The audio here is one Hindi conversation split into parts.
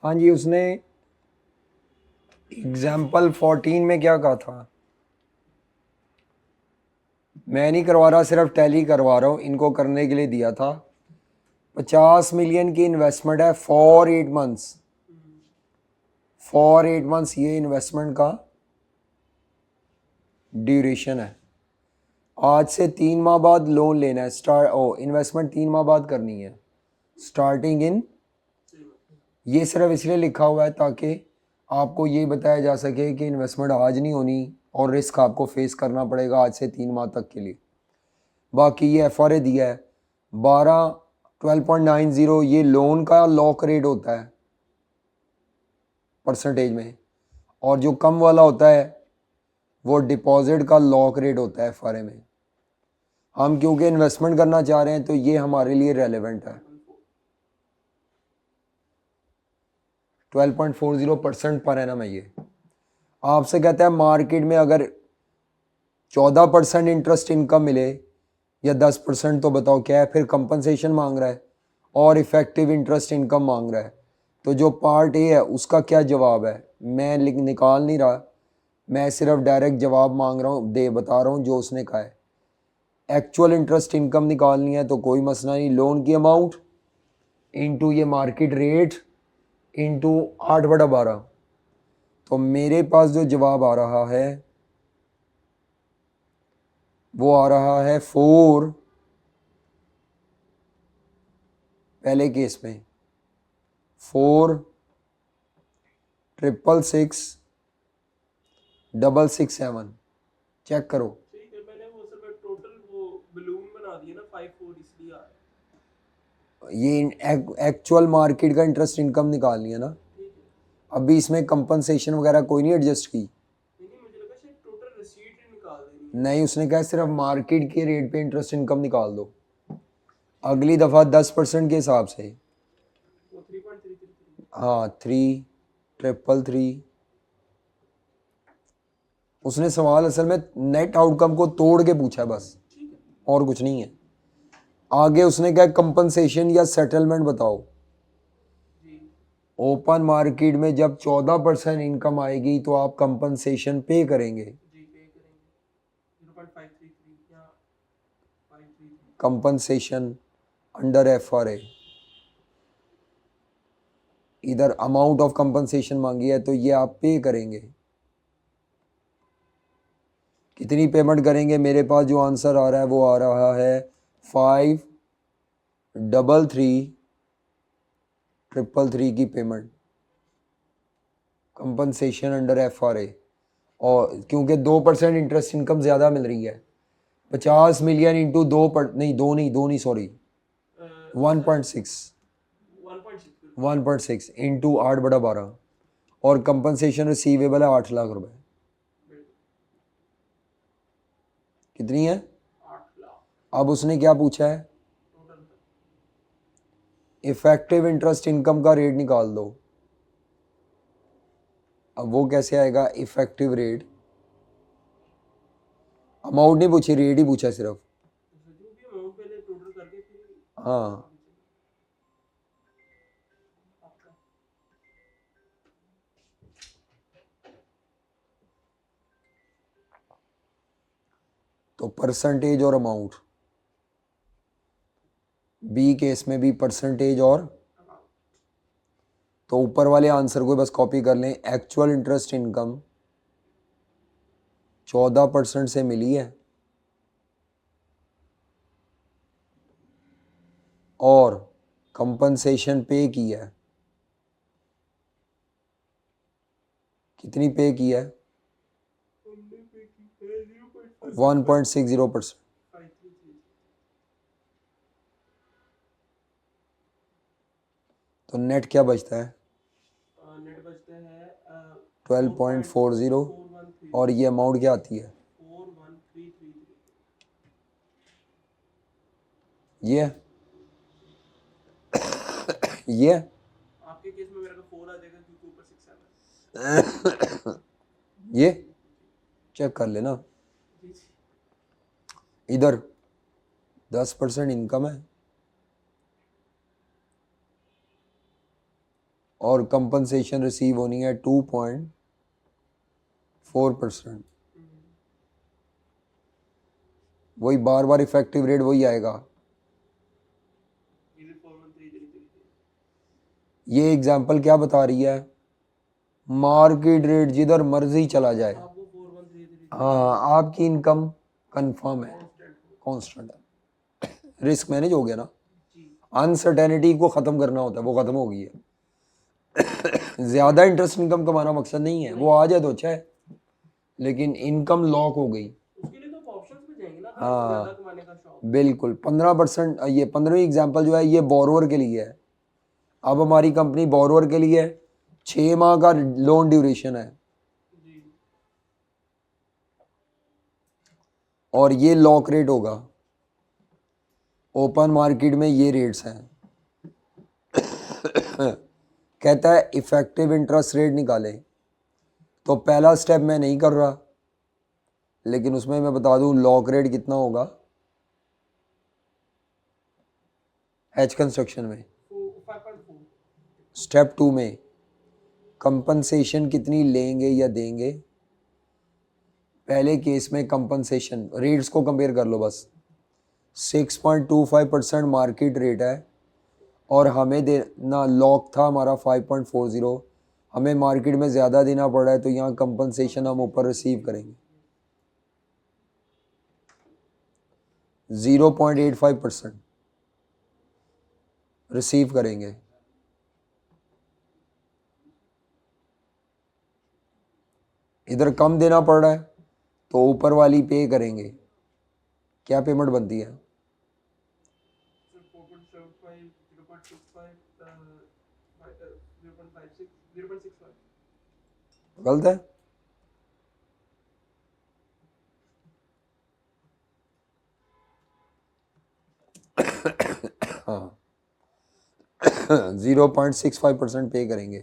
हाँ जी, उसने एग्जाम्पल 14 में क्या कहा था? मैं नहीं करवा रहा, सिर्फ टैली करवा रहा हूँ, इनको करने के लिए दिया था। 50 मिलियन की इन्वेस्टमेंट है फॉर 8 मंथ्स। फॉर 8 मंथ्स ये इन्वेस्टमेंट का ड्यूरेशन है। आज से 3 माह बाद लोन लेना है। इन्वेस्टमेंट 3 माह बाद करनी है, स्टार्टिंग इन। ये सिर्फ इसलिए लिखा हुआ है ताकि आपको ये बताया जा सके कि इन्वेस्टमेंट आज नहीं होनी और रिस्क आपको फेस करना पड़ेगा आज से 3 माह तक के लिए। बाकी ये FRA दिया है 12.90। ये लोन का लॉक रेट होता है परसेंटेज में, और जो कम वाला होता है वो डिपॉजिट का लॉक रेट होता है FRA में। हम क्योंकि इन्वेस्टमेंट करना चाह रहे हैं तो ये हमारे लिए रेलेवेंट है। 12.40% पर एनम है ये। आपसे कहता है मार्केट में अगर 14% इंटरेस्ट इनकम मिले या 10%, तो बताओ क्या है? फिर कंपनसेशन मांग रहा है और इफेक्टिव इंटरेस्ट इनकम मांग रहा है। तो जो पार्ट ए है उसका क्या जवाब है? मैं निकाल नहीं रहा, मैं सिर्फ डायरेक्ट जवाब मांग रहा हूँ, बता रहा हूँ जो उसने कहा है। एक्चुअल इंटरेस्ट इनकम निकालनी है तो कोई मसला नहीं, लोन की अमाउंट इनटू ये मार्केट रेट इनटू 8/12। तो मेरे पास जो जवाब आ रहा है वो आ रहा है 4, पहले केस में 4,666,667। चेक करो। ठीक है, मैंने वो सर टोटल वो बलून बना दिया ना 54, इसलिए आ रहा है। ये एक्चुअल मार्केट का इंटरेस्ट इनकम निकालनी है ना। ठीक है। अभी इसमें कंपनसेशन वगैरह कोई नहीं एडजस्ट की। नहीं, मुझे लगा शायद टोटल रिसीट ही निकाल देनी है। नहीं, उसने कहा सिर्फ मार्केट के रेट पे इंटरेस्ट इनकम निकाल दो। अगली दफ़ा 10% के हिसाब से। वो 3.333। हाँ, 3,333। उसने सवाल असल में नेट आउटकम को तोड़ के पूछा है बस, ठीक है। और कुछ नहीं है। आगे उसने क्या कंपनसेशन या सेटलमेंट बताओ। जी ओपन मार्केट में जब 14% इनकम आएगी तो आप कंपनसेशन पे करेंगे। जी पे करेंगे 0.533 या 533। कंपनसेशन अंडर FRA, इधर अमाउंट ऑफ कंपनसेशन मांगी है तो ये आप पे करेंगे। कितनी पेमेंट करेंगे? मेरे पास जो आंसर आ रहा है वो आ रहा है 5,33,333 की पेमेंट कंपनसेशन अंडर FRA। और क्योंकि 2% इंटरेस्ट इनकम ज़्यादा मिल रही है, 50 मिलियन इंटू दो नहीं सॉरी, 1.6 1.6। 1.6 इंटू 8/12, और कंपनसेशन रिसीवेबल है 8 लाख रुपए। कितनी है? 8 लाख अब उसने क्या पूछा है? टोटल। इफेक्टिव इंटरेस्ट इनकम का रेट निकाल दो। अब वो कैसे आएगा इफेक्टिव रेट? अमाउंट नहीं पूछी, रेट ही पूछा सिर्फ। जो भी अमाउंट पहले टोटल करके फिर हाँ, आगे चलो आपका। तो परसेंटेज और अमाउंट, बी केस में भी परसेंटेज और, तो ऊपर वाले आंसर को बस कॉपी कर लें। एक्चुअल इंटरेस्ट इनकम 14% से मिली है और कंपनसेशन पे की है। कितनी पे की है? 1.60%। तो नेट क्या बचता है? नेट बचता है 12.40। 4.4133। और ये अमाउंट क्या आती है? 41333। ये ये आपके केस में मेरा का 4 आ जाएगा क्योंकि ऊपर 6 7। ये चेक कर लेना। जी जी। इधर 10% इनकम है, और कंपनसेशन रिसीव होनी है 2.4%। वही बार बार इफेक्टिव रेट वही आएगा। ये भी 41333 ये एग्जाम्पल क्या बता रही है, मार्केट रेट जिधर मर्जी चला जाए, आपको 41333 हाँ आपकी इनकम कंफर्म है, कांस्टेंट है, रिस्क मैनेज हो गया ना। जी अनसर्टेनिटी को ख़त्म करना होता है, वो ख़त्म हो गई है। ज़्यादा इंटरेस्ट इनकम कमाना मकसद नहीं है, वो आ जाए तो अच्छा है, लेकिन इनकम लॉक हो गई। उसके लिए तो ऑप्शंस में जाएंगे ना, अगर हाँ। आपको ज्यादा कमाने का शौक। बिल्कुल 15%। ये 15वीं एग्जाम्पल जो है ये बोरोवर के लिए है। अब हमारी कंपनी बोरोवर के लिए 6 माह का लोन ड्यूरेशन है जी और ये लॉक रेट होगा। ओपन मार्केट में ये रेट्स हैं। कहता है इफेक्टिव इंटरेस्ट रेट निकाले, तो पहला स्टेप मैं नहीं कर रहा, लेकिन उसमें मैं बता दूं लॉक रेट कितना होगा एच कंस्ट्रक्शन में। 5.4 स्टेप 2 में कंपनसेशन कितनी लेंगे या देंगे। पहले केस में कंपनसेशन रेट्स को कंपेयर कर लो बस। 6.25% मार्केट रेट है और हमें देना लॉक था हमारा 5.40। हमें मार्केट में ज़्यादा देना पड़ा है, तो यहाँ कंपनसेशन हम ऊपर रिसीव करेंगे 0.85% रिसीव करेंगे। इधर कम देना पड़ रहा है तो ऊपर वाली पे करेंगे। क्या पेमेंट बनती है? 4.75 0.65 0.56 0.65 गलत है। हाँ 0.65% पे करेंगे।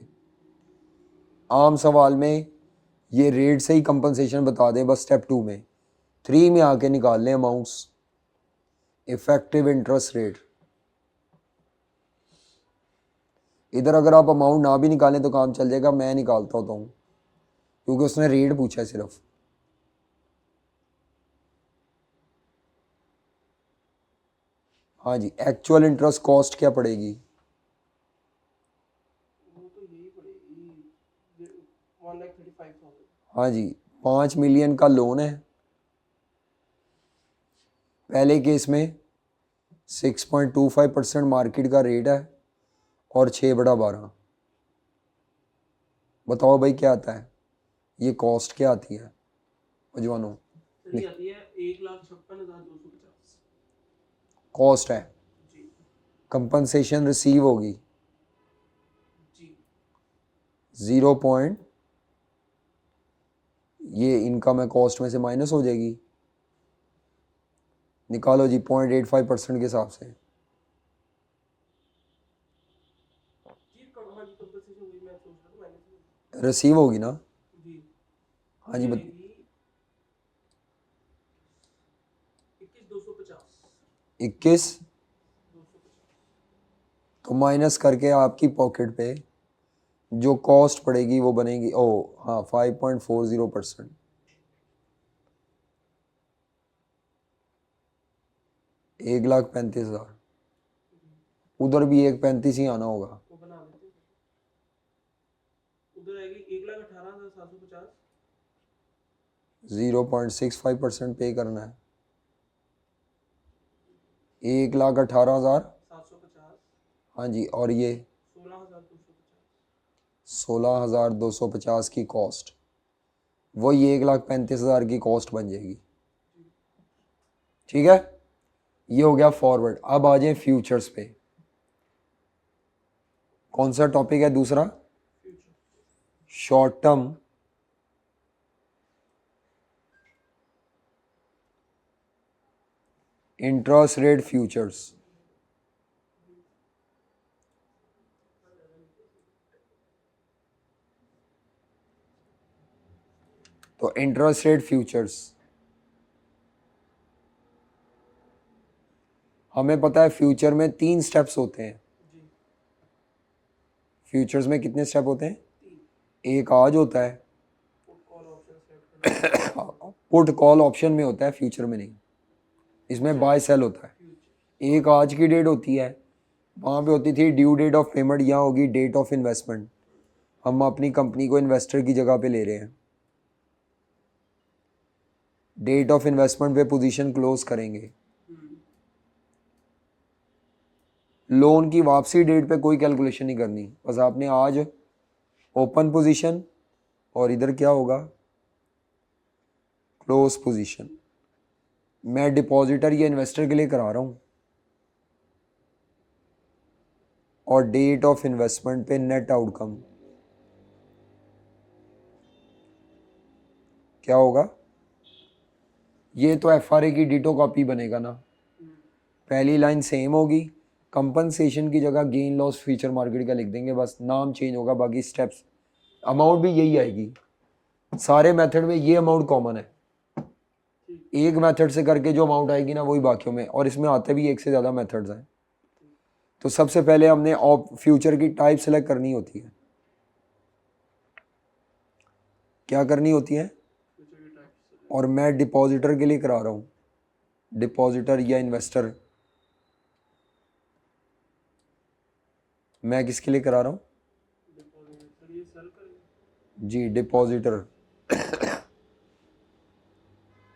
आम सवाल में ये रेट से ही कंपनसेशन बता दें बस। स्टेप 2 में 3 में आके निकाल लें अमाउंट्स। इफेक्टिव इंटरेस्ट रेट, इधर अगर आप अमाउंट ना भी निकालें तो काम चल जाएगा, मैं निकालता होता हूँ क्योंकि उसने रेट पूछा है सिर्फ। हाँ जी, एक्चुअल इंटरेस्ट कॉस्ट क्या पड़ेगी? वो तो यही पड़ेगी 1,35,000। हाँ जी, 5 मिलियन का लोन है। पहले केस में 6.25% मार्केट का रेट है और 6/12। बताओ भाई क्या आता है, ये कॉस्ट क्या आती है अजवानो? सही आती है 1,56,250 कॉस्ट है। जी कंपनसेशन रिसीव होगी जी 0 पॉइंट, ये इनकम है कॉस्ट में से माइनस हो जाएगी। निकालो जी 0.85% के हिसाब से। जी हाँ जी कंपनसेशन वही मैं सोच रहा था माइनस रिसीव होगी ना? जी हाँ जी आएगी 21,250 21, 250 तो माइनस करके आपकी पॉकेट पे जो कॉस्ट पड़ेगी वो बनेगी, ओ हाँ 5.40%। 1,35,000। उधर भी 1,35,000 ही आना होगा। वो बना लेते हैं। उधर आएगी 1,18,750 0.65% पे करना है। 1,18,000। 750 हाँ जी, और ये 16,250 16,250 की कॉस्ट, वही 1,35,000 की कॉस्ट बन जाएगी। ठीक है, ये हो गया फॉरवर्ड। अब आ जाए फ्यूचर्स पे। कौन सा टॉपिक है दूसरा? Future short term interest rate futures. तो इंटरेस्ट रेट फ्यूचर्स हमें पता है फ्यूचर में 3 स्टेप्स होते हैं। जी फ्यूचर्स में कितने स्टेप होते हैं? 3 एक आज होता है, पुट कॉल ऑप्शन सेलेक्ट करना पुट कॉल ऑप्शन में होता है, फ्यूचर में नहीं। इसमें बाय सेल होता है। फ्यूचर एक आज की डेट होती है, वहाँ पे होती थी ड्यू डेट ऑफ पेमेंट, यहाँ होगी डेट ऑफ इन्वेस्टमेंट। हम अपनी कंपनी को इन्वेस्टर की जगह पे ले रहे हैं, डेट ऑफ इन्वेस्टमेंट पे पोजीशन क्लोज करेंगे। लोन की वापसी डेट पे कोई कैलकुलेशन नहीं करनी, बस आपने आज ओपन पोजीशन और इधर क्या होगा, क्लोज पोजीशन। मैं डिपॉजिटर या इन्वेस्टर के लिए करा रहा हूँ, और डेट ऑफ इन्वेस्टमेंट पे नेट आउटकम क्या होगा? ये तो एफआरए की डिटो कॉपी बनेगा ना। पहली लाइन सेम होगी, कंपनसेशन की जगह गेन लॉस फ्यूचर मार्केट का लिख देंगे, बस नाम चेंज होगा, बाकी स्टेप्स अमाउंट भी यही आएगी। सारे मेथड में ये अमाउंट कॉमन है, एक मेथड से करके जो अमाउंट आएगी ना वही बाकियों में, और इसमें आते भी एक से ज़्यादा मेथड्स हैं। तो सबसे पहले हमने फ्यूचर की टाइप सेलेक्ट करनी होती है। क्या करनी होती है? फ्यूचर की टाइप और मैं डिपॉजिटर के लिए करा रहा हूँ, डिपॉजिटर या इन्वेस्टर। मैं किसके लिए करा रहा हूँ? डिपॉजिटर ये सेल करेगा जी, डिपॉजिटर,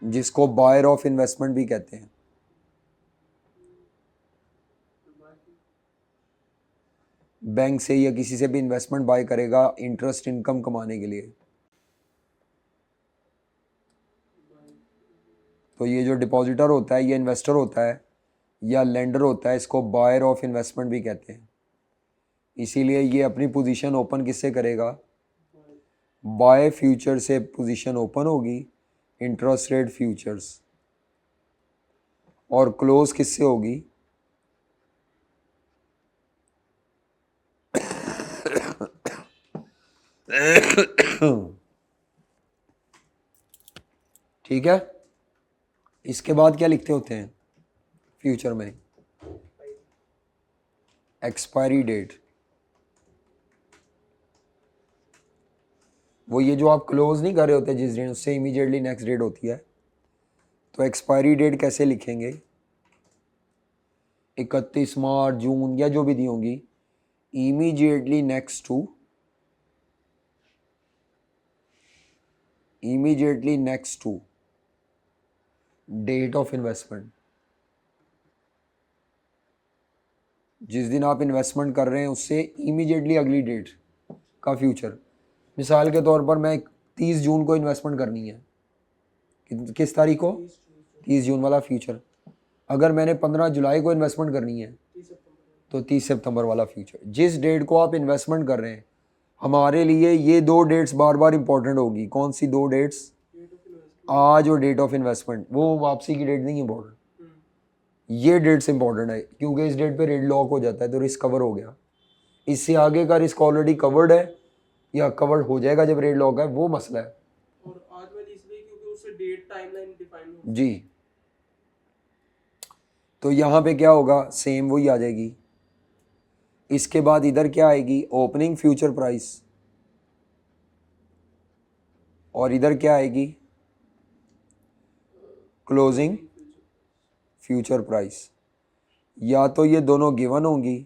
जिसको बायर ऑफ इन्वेस्टमेंट भी कहते हैं। बैंक से या किसी से भी इन्वेस्टमेंट बाय करेगा इंटरेस्ट इनकम कमाने के लिए। तो ये जो डिपॉजिटर होता है या इन्वेस्टर होता है या लेंडर होता है, इसको बायर ऑफ इन्वेस्टमेंट भी कहते हैं। इसीलिए ये अपनी पोजीशन ओपन किससे करेगा? बाय फ्यूचर से पोजीशन ओपन होगी, इंटरेस्ट रेट फ्यूचर्स, और क्लोज किससे होगी? ठीक है। इसके बाद क्या लिखते होते हैं फ्यूचर में? Expiry date. वो ये जो आप क्लोज नहीं कर रहे होते जिस डेट, उससे इमीडिएटली नेक्स्ट डेट होती है। तो एक्सपायरी डेट कैसे लिखेंगे? 31 मार्च, जून या जो भी दी होंगी, immediately next to, immediately next to date of investment. जिस दिन आप इन्वेस्टमेंट कर रहे हैं उससे इमीडिएटली अगली डेट का फ्यूचर। मिसाल के तौर पर मैं 30 जून को इन्वेस्टमेंट करनी है, किस तारीख को? 30 जून वाला फ्यूचर। अगर मैंने 15 जुलाई को इन्वेस्टमेंट करनी है 30 सितंबर तो 30 सितंबर वाला फ्यूचर। जिस डेट को आप इन्वेस्टमेंट कर रहे हैं, हमारे लिए ये दो डेट्स बार बार इंपॉर्टेंट होगी। कौन सी दो डेट्स? डेट ऑफ इन्वेस्टमेंट आज और डेट ऑफ इन्वेस्टमेंट। वो वापसी की डेट नहीं इंपॉर्टेंट, ये डेट्स इंपॉर्टेंट है, क्योंकि इस डेट पे रेट लॉक हो जाता है तो रिस्क कवर हो गया। इससे आगे का रिस्क ऑलरेडी कवर्ड है या कवर्ड हो जाएगा जब रेट लॉक है, वो मसला है। और आज वाली इसलिए क्योंकि उससे डेट टाइमलाइन डिफाइन हो। जी, तो यहाँ पे क्या होगा? सेम वही आ जाएगी। इसके बाद इधर क्या आएगी? ओपनिंग फ्यूचर प्राइस, और इधर क्या आएगी? Closing future price. या तो ये दोनों गिवन होंगी,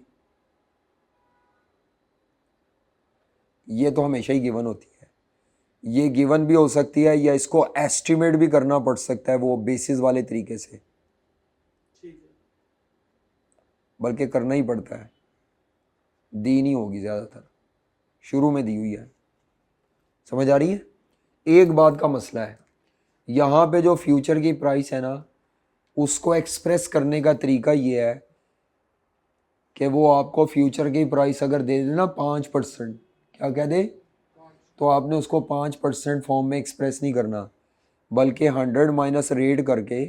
ये तो हमेशा ही गिवन होती है, ये गिवन भी हो सकती है, या इसको एस्टिमेट भी करना पड़ सकता है वो बेसिस वाले तरीके से, ठीक है बल्कि करना ही पड़ता है। दी नहीं होगी ज़्यादातर, शुरू में दी हुई है। समझ आ रही है? एक बात का मसला है, यहाँ पे जो फ्यूचर की प्राइस है ना, उसको एक्सप्रेस करने का तरीका ये है कि वो आपको फ्यूचर की प्राइस अगर दे दे ना 5%, क्या कह दे, तो आपने उसको 5% फॉर्म में एक्सप्रेस नहीं करना, बल्कि 100 माइनस रेट करके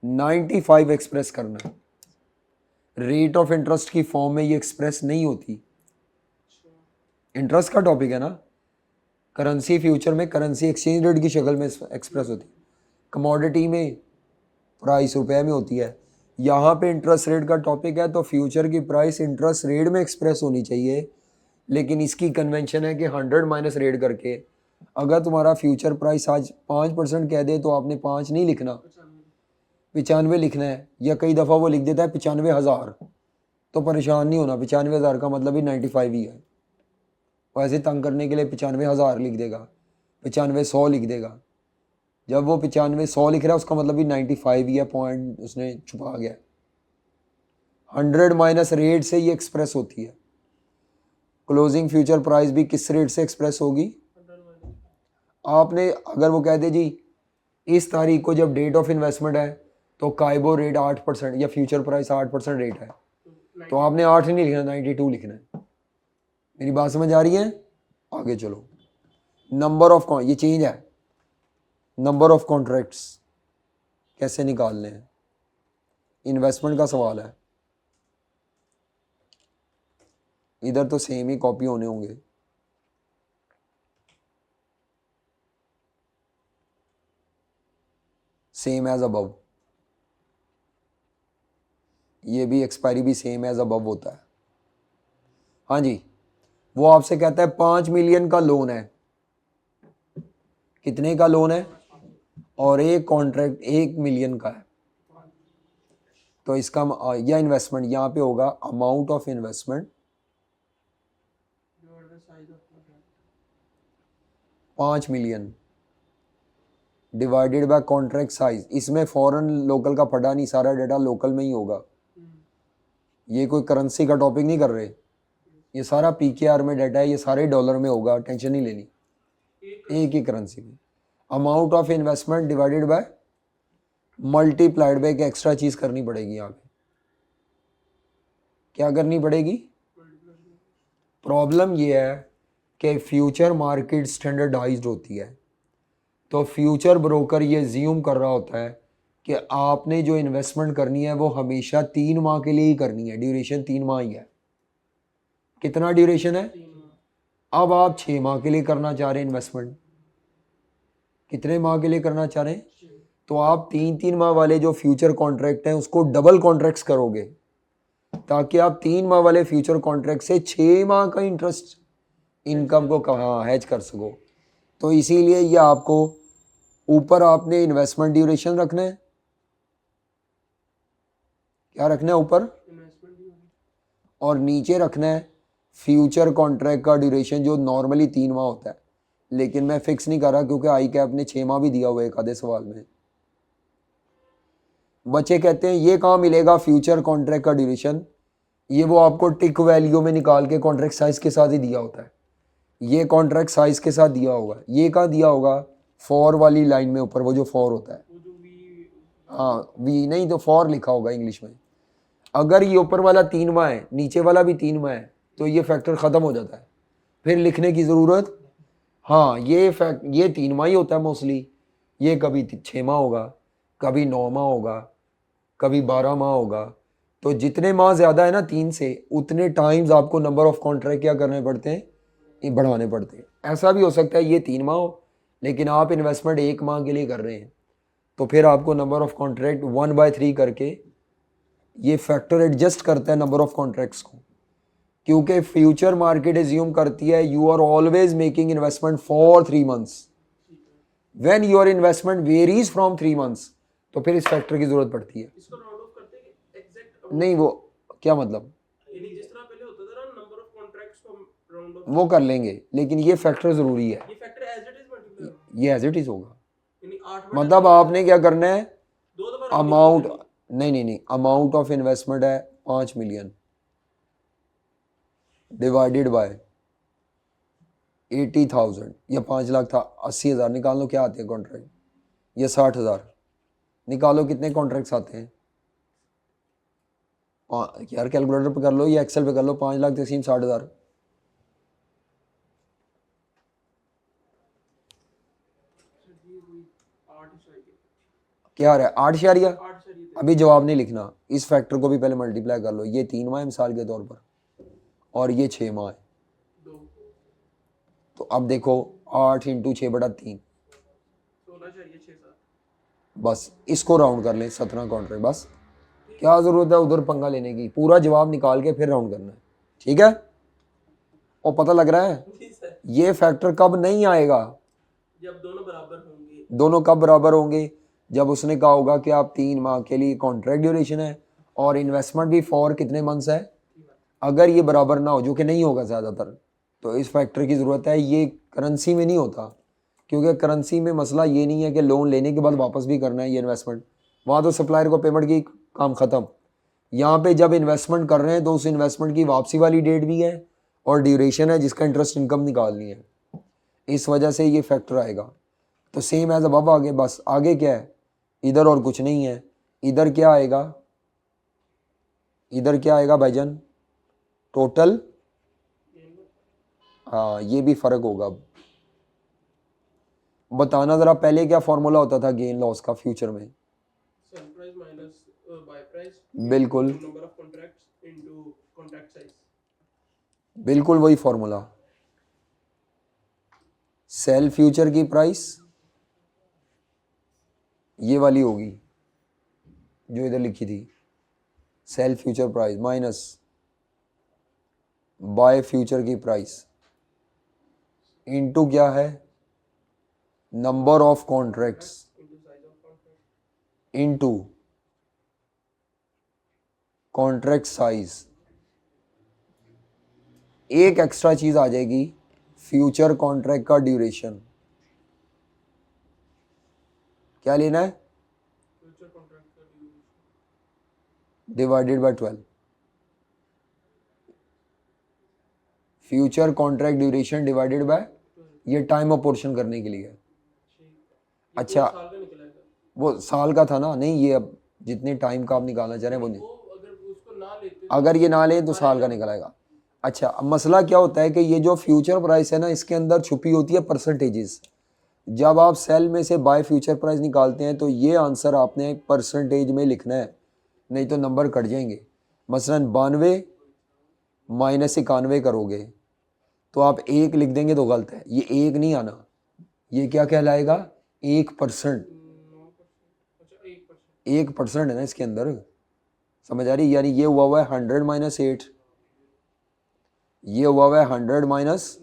95 एक्सप्रेस करना। रेट ऑफ इंटरेस्ट की फॉर्म में ये एक्सप्रेस नहीं होती। इंटरेस्ट का टॉपिक है ना, करेंसी फ्यूचर में करेंसी एक्सचेंज रेट की शक्ल में एक्सप्रेस होती है, कमोडिटी में प्राइस रुपए में होती है। यहाँ पे इंटरेस्ट रेट का टॉपिक है, तो फ्यूचर की प्राइस इंटरेस्ट रेट में एक्सप्रेस होनी चाहिए, लेकिन इसकी कन्वेंशन है कि 100 माइनस रेट करके अगर तुम्हारा फ्यूचर प्राइस आज 5% कह दे तो आपने 5 नहीं लिखना, 95 लिखना है, या कई दफ़ा वो लिख देता है 95,000, तो परेशान नहीं होना। 95,000 का मतलब ही 95 ही है। वो ऐसे तंग करने के लिए 95,000 लिख देगा, 95,100 लिख देगा। जब वो 95,100 लिख रहा है उसका मतलब भी 95 ही है, पॉइंट उसने छुपा गया। 100 माइनस रेट से ये एक्सप्रेस होती है। क्लोजिंग फ्यूचर प्राइस भी किस रेट से एक्सप्रेस होगी? आपने अगर वो कह दे जी इस तारीख को जब डेट ऑफ इन्वेस्टमेंट है तो काइबो रेट 8% या फ्यूचर प्राइस 8% रेट है, तो आपने 8 नहीं लिखना, 92 लिखना है। मेरी बात समझ आ रही है? आगे चलो। नंबर ऑफ ये चेंज है, नंबर ऑफ कॉन्ट्रैक्ट्स कैसे निकालने हैं, इन्वेस्टमेंट का सवाल है। इधर तो सेम ही कॉपी होने होंगे। सेम एज अबव, ये भी एक्सपायरी भी सेम एज अबव होता है। हाँ जी, वो आपसे कहता है 5 मिलियन का लोन है। कितने का लोन है? और एक कॉन्ट्रैक्ट 1 मिलियन का है। तो इसका या इन्वेस्टमेंट यहाँ पे होगा amount of investment 5 million divided by contract size. इसमें फॉरेन लोकल का पढ़ा नहीं, सारा डाटा लोकल में ही होगा। ये कोई करेंसी का टॉपिक नहीं कर रहे, ये सारा पीकेआर में डाटा है, ये सारे डॉलर में होगा, टेंशन नहीं लेनी, एक ही करेंसी में। Amount of investment divided by multiplied by, एक एक्स्ट्रा चीज़ करनी पड़ेगी यहाँ पे। क्या करनी पड़ेगी? प्रॉब्लम ये है कि फ्यूचर मार्केट स्टैंडर्डाइज्ड होती है, तो फ्यूचर ब्रोकर ये ज्यूम कर रहा होता है कि आपने जो इन्वेस्टमेंट करनी है वो हमेशा 3 माह के लिए ही करनी है, ड्यूरेशन 3 माह ही है। कितना ड्यूरेशन है? अब आप 6 माह के लिए करना चाह रहे हैं इन्वेस्टमेंट। कितने माह के लिए करना चाह रहे हैं? तो आप 3-3 माह वाले जो फ्यूचर कॉन्ट्रैक्ट हैं उसको डबल कॉन्ट्रैक्ट्स करोगे, ताकि आप 3 माह वाले फ्यूचर कॉन्ट्रैक्ट से 6 माह का इंटरेस्ट इनकम को कहाँ हैज कर सको। तो इसीलिए ये आपको ऊपर आपने इन्वेस्टमेंट ड्यूरेशन रखना है। क्या रखना है ऊपर? और नीचे रखना है फ्यूचर कॉन्ट्रैक्ट का ड्यूरेशन, जो नॉर्मली 3 माह होता है, लेकिन मैं फिक्स नहीं कर रहा क्योंकि आई कैप ने 6 माह भी दिया हुआ है एक आधे सवाल में। बच्चे कहते हैं ये कहाँ मिलेगा फ्यूचर कॉन्ट्रैक्ट का ड्यूरेशन? ये वो आपको टिक वैल्यू में निकाल के कॉन्ट्रैक्ट साइज के साथ ही दिया होता है। ये कॉन्ट्रैक्ट साइज के साथ दिया होगा। ये कहाँ दिया होगा? फॉर वाली लाइन में ऊपर, वो जो फॉर होता है, हाँ वी नहीं तो फॉर लिखा होगा इंग्लिश में। अगर ये ऊपर वाला 3 माह है, नीचे वाला भी 3 माह है, तो ये फैक्टर ख़त्म हो जाता है, फिर लिखने की ज़रूरत। हाँ ये 3 माह ही होता है मोस्टली। ये कभी 6 माह होगा, कभी 9 माह होगा, कभी 12 माह होगा। तो जितने माह ज़्यादा है ना 3 से, उतने टाइम्स आपको नंबर ऑफ कॉन्ट्रैक्ट क्या करने पड़ते हैं? ये बढ़ाने पड़ते हैं। ऐसा भी हो सकता है ये 3 माह हो लेकिन आप इन्वेस्टमेंट 1 माह के लिए कर रहे हैं, तो फिर आपको नंबर ऑफ कॉन्ट्रैक्ट 1/3 करके ये फैक्टर एडजस्ट करता है नंबर ऑफ कॉन्ट्रैक्ट्स को, क्योंकि फ्यूचर मार्केट एज्यूम करती है you are always making investment for 3 months. When your investment varies from 3 months, तो फिर इस फैक्टर की जरूरत पड़ती है। इसको राउंड ऑफ करते हैं एग्जैक्ट नहीं, वो क्या मतलब? यानी जिस तरह पहले होता था ना नंबर ऑफ कॉन्ट्रैक्ट्स को राउंड ऑफ, वो कर लेंगे, लेकिन ये फैक्टर ज़रूरी है। ये factor as it is multiply, ये एज इट इज़ होगा। यानी 8 मतलब आपने क्या करना है? 2 दफा अमाउंट नहीं, अमाउंट ऑफ इन्वेस्टमेंट है 5 मिलियन डिवाइडेड बाय 80,000, या 5 लाख था, 80,000 निकाल लो क्या आते हैं कॉन्ट्रैक्ट, या 60,000 निकालो कितने कॉन्ट्रैक्ट्स आते हैं। यार कैलकुलेटर पे कर लो या एक्सेल पे कर लो, 5 लाख तकसीम 60,000, क्या आ रहा है? 8 इशारिया। 8 अभी जवाब नहीं लिखना, इस फैक्टर को भी पहले मल्टीप्लाई कर लो। ये 3 माह है मिसाल के तौर पर, और ये 6 माह है। 2 तो अब देखो 8 × 6/3, 16.67, बस इसको राउंड कर लें 17 कॉन्ट्रैक्ट। बस क्या ज़रूरत है उधर पंगा लेने की, पूरा जवाब निकाल के फिर राउंड करना है, ठीक है। और पता लग रहा है जी सर, ये फैक्टर कब नहीं आएगा, जब दोनों बराबर होंगे। दोनों कब बराबर होंगे, जब उसने कहा होगा कि आप 3 माह के लिए कॉन्ट्रैक्ट ड्यूरेशन है और इन्वेस्टमेंट भी फॉर कितने मंथ्स है। अगर ये बराबर ना हो, जो कि नहीं होगा ज़्यादातर, तो इस फैक्टर की ज़रूरत है। ये करेंसी में नहीं होता, क्योंकि करेंसी में मसला ये नहीं है कि लोन लेने के बाद वापस भी करना है ये इन्वेस्टमेंट, वहाँ तो सप्लायर को पेमेंट की काम ख़त्म। यहाँ पे जब इन्वेस्टमेंट कर रहे हैं तो उस इन्वेस्टमेंट की वापसी वाली डेट भी है और ड्यूरेशन है जिसका इंटरेस्ट इनकम निकालनी है, इस वजह से ये फैक्टर आएगा। तो सेम एज अब आगे, बस आगे क्या है, इधर और कुछ नहीं है। इधर क्या आएगा, इधर क्या आएगा भाईजान, टोटल। हाँ ये भी फर्क होगा। अब बताना ज़रा, पहले क्या फॉर्मूला होता था गेन लॉस का फ्यूचर में। Sell price minus buy price, बिल्कुल number of contracts into contract size. बिल्कुल वही फॉर्मूला। सेल फ्यूचर की प्राइस ये वाली होगी जो इधर लिखी थी, sell future price minus buy future की प्राइस इनटू क्या है, number of contracts into size of contract. Into contract size. एक एक्स्ट्रा चीज आ जाएगी, फ्यूचर कॉन्ट्रैक्ट का ड्यूरेशन। क्या लेना है, फ्यूचर कॉन्ट्रैक्ट का duration divided by 12। Future contract duration divided by, ये टाइम ऑफ पोर्शन करने के लिए है। अच्छा, साल का निकलेगा। वो साल का था ना, नहीं ये अब जितने टाइम का आप निकालना चाह रहे हैं वो नहीं, वो अगर उसको ना लेते अगर ये ना लें तो साल का निकल आएगा। अच्छा, अब मसला क्या होता है कि ये जो फ्यूचर प्राइस है ना, इसके अंदर छुपी होती है परसेंटेजेस। जब आप सेल में से बाय फ्यूचर प्राइस निकालते हैं तो ये आंसर आपने परसेंटेज में लिखना है, नहीं तो नंबर कट जाएंगे। मसलन 92 माइनस 91 करोगे तो आप 1 लिख देंगे तो गलत है, ये 1 नहीं आना, ये क्या कहलाएगा, 1%। 1% है ना इसके अंदर, समझ आ रही, यानी ये हुआ है 100 माइनस 8, ये हुआ है 100 माइनस,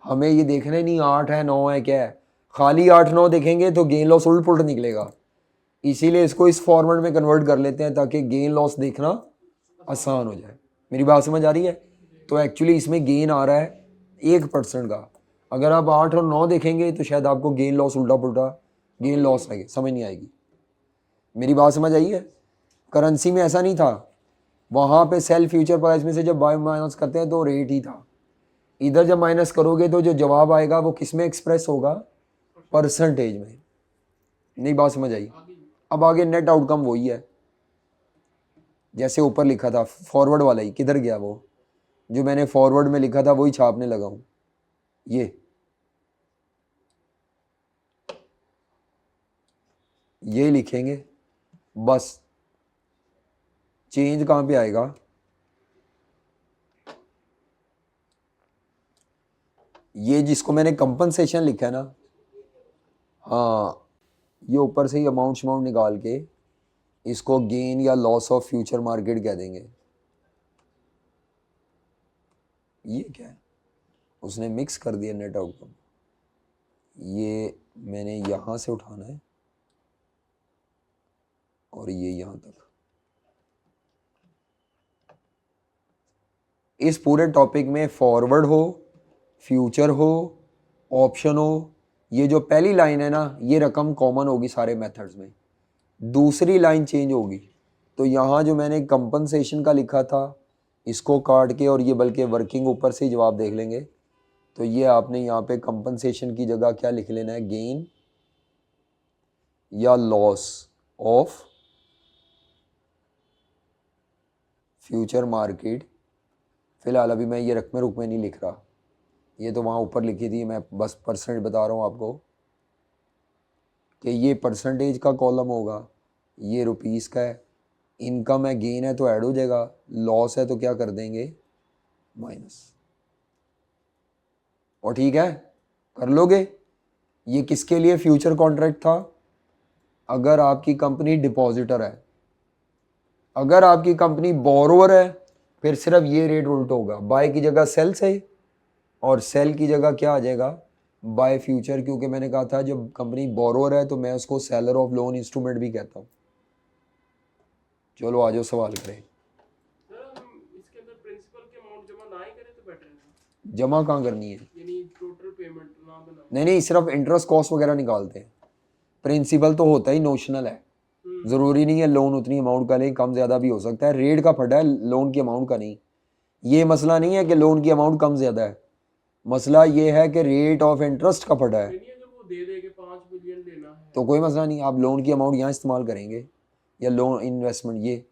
हमें ये देखना ही नहीं 8 है 9 है क्या है, खाली 8 9 देखेंगे तो गेन लॉस उल्ट पुल्ट निकलेगा। इसीलिए इसको इस फॉर्मेट में कन्वर्ट कर लेते हैं ताकि गेन लॉस देखना आसान हो जाए। मेरी बात समझ आ रही है। तो एक्चुअली इसमें गेन आ रहा है 1% का। अगर आप 8 और 9 देखेंगे तो शायद आपको गेन लॉस उल्टा पुल्टा गेन लॉस लगे, समझ नहीं आएगी। मेरी बात समझ आई है। करेंसी में ऐसा नहीं था, वहाँ पे सेल फ्यूचर प्राइस में से जब बाय माइनस करते हैं तो रेट ही था। इधर जब माइनस करोगे तो जो जवाब आएगा वो किस में एक्सप्रेस होगा, परसेंटेज में। नहीं बात समझ आई। अब आगे नेट आउटकम वही है जैसे ऊपर लिखा था, फॉरवर्ड वाला ही, किधर गया वो जो मैंने फॉरवर्ड में लिखा था, वही छापने लगा हूँ। ये लिखेंगे बस। चेंज कहाँ पे आएगा, ये जिसको मैंने कंपनसेशन लिखा है ना, हाँ ये ऊपर से ही अमाउंट निकाल के इसको गेन या लॉस ऑफ फ्यूचर मार्केट कह देंगे। ये क्या है, उसने मिक्स कर दिया नेट आउटकम। ये मैंने यहाँ से उठाना है और ये यहाँ तक। इस पूरे टॉपिक में फॉरवर्ड हो, फ्यूचर हो, ऑप्शन हो, ये जो पहली लाइन है ना, ये रकम कॉमन होगी सारे मेथड्स में। दूसरी लाइन चेंज होगी, तो यहाँ जो मैंने कंपनसेशन का लिखा था इसको काट के, और ये बल्कि वर्किंग ऊपर से ही जवाब देख लेंगे, तो ये आपने यहाँ पे कंपनसेशन की जगह क्या लिख लेना है, गेन या लॉस ऑफ फ्यूचर मार्केट। फिलहाल अभी मैं ये रकमे रुकमे नहीं लिख रहा, ये तो वहाँ ऊपर लिखी थी, मैं बस परसेंट बता रहा हूँ आपको कि ये परसेंटेज का कॉलम होगा, ये रुपीस का है, इनकम है गेन है तो ऐड हो जाएगा, लॉस है तो क्या कर देंगे, माइनस। और ठीक है, कर लोगे। ये किसके लिए फ्यूचर कॉन्ट्रैक्ट था, अगर आपकी कंपनी डिपॉजिटर है। अगर आपकी कंपनी बोरोवर है फिर सिर्फ ये रेट उल्टा होगा, बाय की जगह सेल से और सेल की जगह क्या आ जाएगा, बाय फ्यूचर, क्योंकि मैंने कहा था जब कंपनी बोरोअर है तो मैं उसको सेलर ऑफ लोन इंस्ट्रूमेंट भी कहता हूँ। चलो आ जाओ सवाल करें। सर हम इसके अंदर प्रिंसिपल के अमाउंट जमा ना ही करें तो बेटर है, जमा कहाँ करनी है? यानी टोटल पेमेंट ना बनाए। नहीं, सिर्फ इंटरेस्ट कॉस्ट वगैरह निकालते हैं। प्रिंसिपल तो होता ही नोशनल है, ज़रूरी नहीं है लोन उतनी अमाउंट का लें, कम ज़्यादा भी हो सकता है। रेट का फटा है, लोन की अमाउंट का नहीं। ये मसला नहीं है कि लोन की अमाउंट कम ज़्यादा है, मसला ये है कि रेट ऑफ इंटरेस्ट का फटा है। नहीं अगर वो दे दे के 5 बिलियन लेना है तो कोई मसला नहीं, आप लोन की अमाउंट यहाँ इस्तेमाल करेंगे या लोन इन्वेस्टमेंट, ये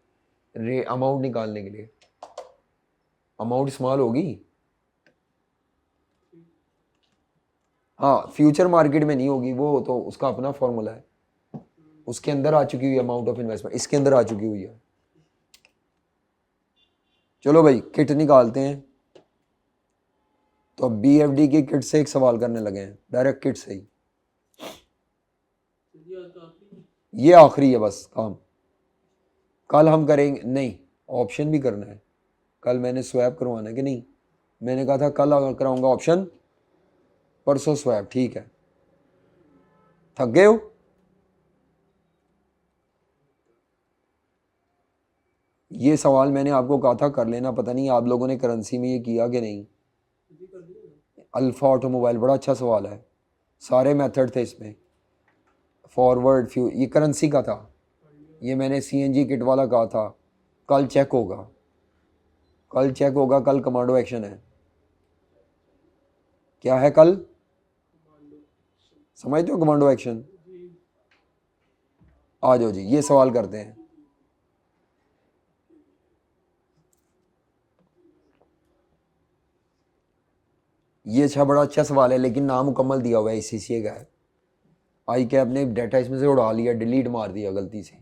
रे अमाउंट निकालने के लिए अमाउंट इस्तेमाल होगी। हाँ, फ्यूचर मार्केट में नहीं होगी, वो तो उसका अपना फॉर्मूला है, उसके अंदर आ चुकी हुई अमाउंट ऑफ इन्वेस्टमेंट इसके अंदर आ चुकी हुई है। चलो भाई किट निकालते हैं। तो अब BFD की किट से एक सवाल करने लगे हैं, डायरेक्ट किट से ही। जी आज का आखिरी ये आखिरी है बस काम, कल हम करेंगे नहीं, ऑप्शन भी करना है। कल मैंने स्वैप करवाना है कि नहीं, मैंने कहा था कल कराऊंगा ऑप्शन, परसों स्वैप, ठीक है। थक गए हो? ये सवाल मैंने आपको कहा था कर लेना, पता नहीं आप लोगों ने करेंसी में ये किया कि नहीं। जी कर दिया। अल्फा ऑटोमोबाइल बड़ा अच्छा सवाल है, सारे मेथड थे इसमें, फॉरवर्ड फ्यू, ये करेंसी का था, ये मैंने CNG किट वाला कहा था। कल चेक होगा, कल चेक होगा, कल कमांडो एक्शन है। क्या है कल? समझते हो कमांडो एक्शन? आ जाओ जी, ये सवाल करते हैं। ये अच्छा बड़ा अच्छा सवाल है, लेकिन नामुकम्मल दिया हुआ है, ICCA का है। आई कैप ने डाटा इसमें से उड़ा लिया, डिलीट मार दिया गलती से,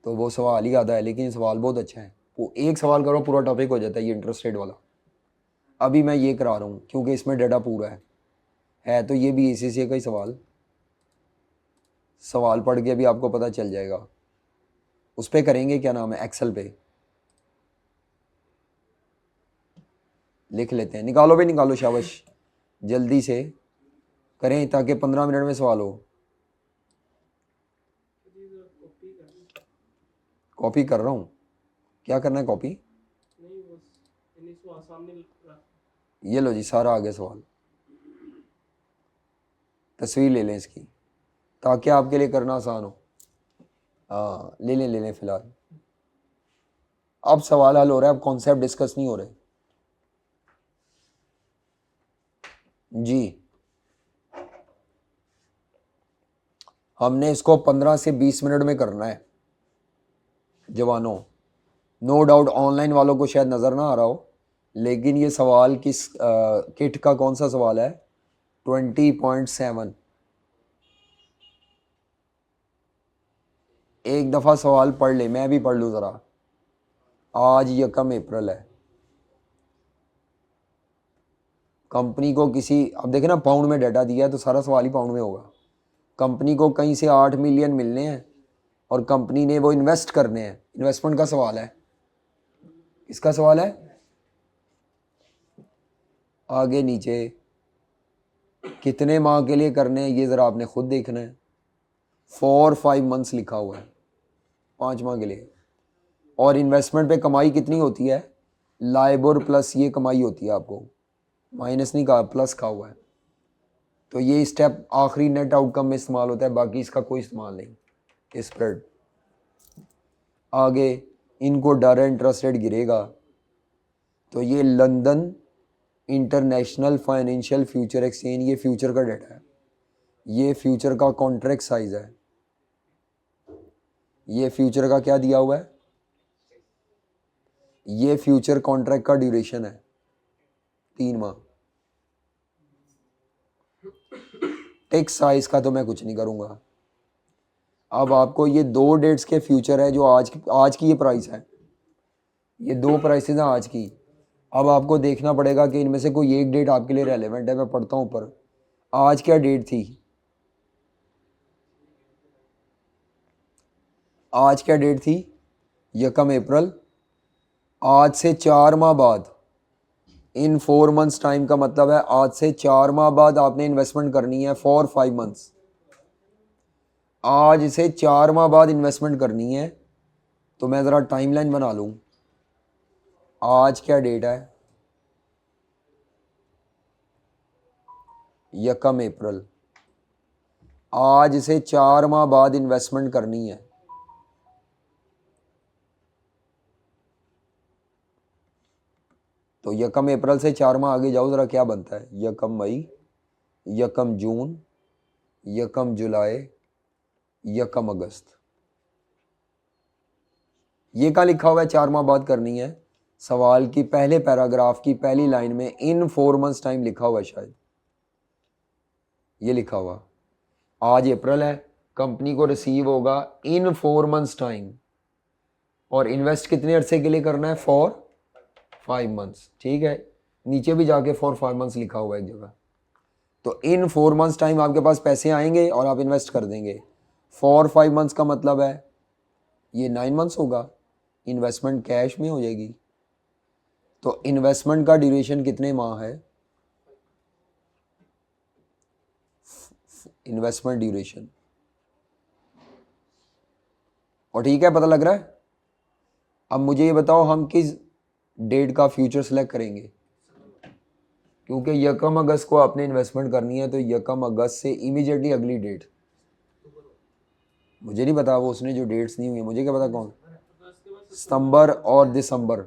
तो वो सवाल ही आधा है, लेकिन सवाल बहुत अच्छा है। वो एक सवाल करो पूरा टॉपिक हो जाता है, ये इंटरेस्ट रेट वाला। अभी मैं ये करा रहा हूँ क्योंकि इसमें डाटा पूरा है तो ये भी ICCA का ही सवाल पढ़ के अभी आपको पता चल जाएगा। उस पर करेंगे, क्या नाम है, एक्सेल पे लिख लेते हैं। निकालो भाई निकालो, शाबाश, जल्दी से करें ताकि 15 मिनट में सवाल हो। कॉपी कर रहा हूँ, क्या करना है कॉपी? नहीं बस यानी सवाल सामने रख। ये लो जी, सारा आ गया सवाल, तस्वीर ले लें इसकी ताकि आपके लिए करना आसान हो। हाँ ले लें फिलहाल। अब सवाल हल हो रहा है, अब कॉन्सेप्ट डिस्कस नहीं हो रहे जी। हमने इसको 15 से 20 मिनट में करना है जवानों। नो डाउट ऑनलाइन वालों को शायद नज़र ना आ रहा हो, लेकिन ये सवाल किस किट का कौन सा सवाल है? 20.7। एक दफ़ा सवाल पढ़ ले, मैं भी पढ़ लूँ ज़रा। आज 1 अप्रैल है, कंपनी को किसी, अब देखे ना पाउंड में डाटा दिया है तो सारा सवाल ही पाउंड में होगा। कंपनी को कहीं से 8 मिलियन मिलने हैं और कंपनी ने वो इन्वेस्ट करने हैं, इन्वेस्टमेंट का सवाल है। किसका सवाल है? आगे नीचे कितने माह के लिए करने हैं ये ज़रा आपने खुद देखना है। 4-5 मंथ्स लिखा हुआ है, 5 माह के लिए। और इन्वेस्टमेंट पे कमाई कितनी होती है? लाइबोर प्लस ये कमाई होती है, आपको माइनस नहीं कहा, प्लस कहा हुआ है। तो ये स्टेप आखिरी नेट आउटकम में इस्तेमाल होता है, बाकी इसका कोई इस्तेमाल नहीं। स्प्रेड आगे, इनको डर है इंटरेस्ट रेट गिरेगा, तो ये London international financial future exchange, ये फ्यूचर का डाटा है, ये फ्यूचर का कॉन्ट्रैक्ट साइज है, ये फ्यूचर का क्या दिया हुआ है, ये फ्यूचर कॉन्ट्रैक्ट का ड्यूरेशन है 3 माह। टेक्स साइज का तो मैं कुछ नहीं करूँगा। अब आपको ये 2 डेट्स के फ्यूचर है जो आज की ये प्राइस है, ये 2 प्राइसेस हैं आज की। अब आपको देखना पड़ेगा कि इनमें से कोई एक डेट आपके लिए रेलेवेंट है। मैं पढ़ता हूँ ऊपर, आज क्या डेट थी, आज क्या डेट थी, 1 अप्रैल। आज से 4 माह बाद इन 4 मंथ्स टाइम का मतलब है आज से 4 माह बाद आपने इन्वेस्टमेंट करनी है फॉर 5 मंथ्स। आज से 4 माह बाद इन्वेस्टमेंट करनी है। तो मैं ज़रा टाइमलाइन बना लूँ। आज क्या डेट है? 1 अप्रैल। आज से 4 माह बाद इन्वेस्टमेंट करनी है। तो 1 अप्रैल से 4 माह आगे जाओ ज़रा, क्या बनता है? 1 मई, 1 जून, 1 जुलाई, 1 अगस्त। ये क्या लिखा हुआ है? 4 माह बाद करनी है। सवाल की पहले पैराग्राफ की पहली लाइन में इन 4 मंथ्स टाइम लिखा हुआ है, शायद ये लिखा हुआ। आज अप्रैल है, कंपनी को रिसीव होगा इन 4 मंथ्स टाइम, और इन्वेस्ट कितने अरसे के लिए करना है? For 5 months. ठीक है, नीचे भी जाके फॉर 5 मंथ्स लिखा हुआ है एक जगह। तो इन 4 मंथ्स टाइम आपके पास पैसे आएंगे और आप इन्वेस्ट कर देंगे। फॉर 5 मंथ्स का मतलब है ये 9 मंथ्स होगा, इन्वेस्टमेंट कैश में हो जाएगी। तो इन्वेस्टमेंट का ड्यूरेशन कितने माह है? Investment duration. और ठीक है, पता लग रहा है। अब मुझे ये बताओ हम किस डेट का फ्यूचर सेलेक्ट करेंगे? क्योंकि 1 अगस्त को आपने इन्वेस्टमेंट करनी है, तो 1 अगस्त से इमीडिएटली अगली डेट मुझे नहीं पता, वो उसने जो डेट्स दी हुई है मुझे क्या पता कौन। सितंबर और दिसंबर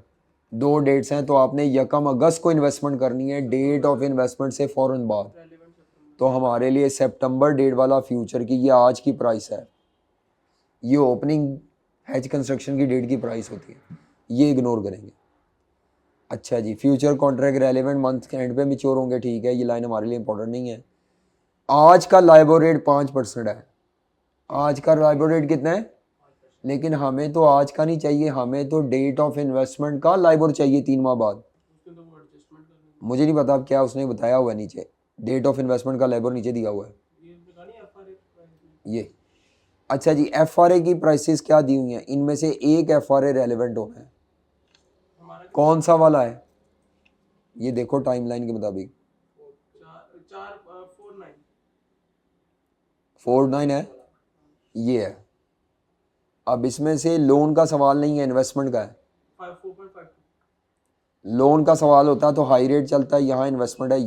2 डेट्स हैं, तो आपने 1 अगस्त को इन्वेस्टमेंट करनी है, डेट ऑफ इन्वेस्टमेंट से फ़ौरन बाद। तो हमारे लिए सितंबर डेट वाला फ्यूचर की ये आज की प्राइस है, ये ओपनिंग हैज कंस्ट्रक्शन की डेट की प्राइस होती है, ये इग्नोर करेंगे। अच्छा जी, फ्यूचर कॉन्ट्रैक्ट रेलेवेंट मंथ के एंड पे मैच्योर होंगे। ठीक है, ये लाइन हमारे लिए इंपॉर्टेंट नहीं है। आज का लाइबोर रेट 5% है। आज का लाइबोर रेट कितना है? लेकिन हमें तो आज का नहीं चाहिए, हमें तो डेट ऑफ इन्वेस्टमेंट का लाइबोर चाहिए 3 माह बाद। मुझे नहीं पता अब क्या उसने बताया हुआ है नीचे, डेट ऑफ इन्वेस्टमेंट का लाइबोर नीचे दिया हुआ है ये। अच्छा जी, FRA की प्राइसेस क्या दी हुई हैं? इनमें से एक FRA रेलेवेंट होना है। कौन सा वाला है? ये देखो टाइमलाइन के मुताबिक 49 है, ये है। अब इसमें से लोन का सवाल नहीं है, इन्वेस्टमेंट का है। 4.52। लोन का सवाल होता तो हाई रेट चलता है, यहाँ इन्वेस्टमेंट है।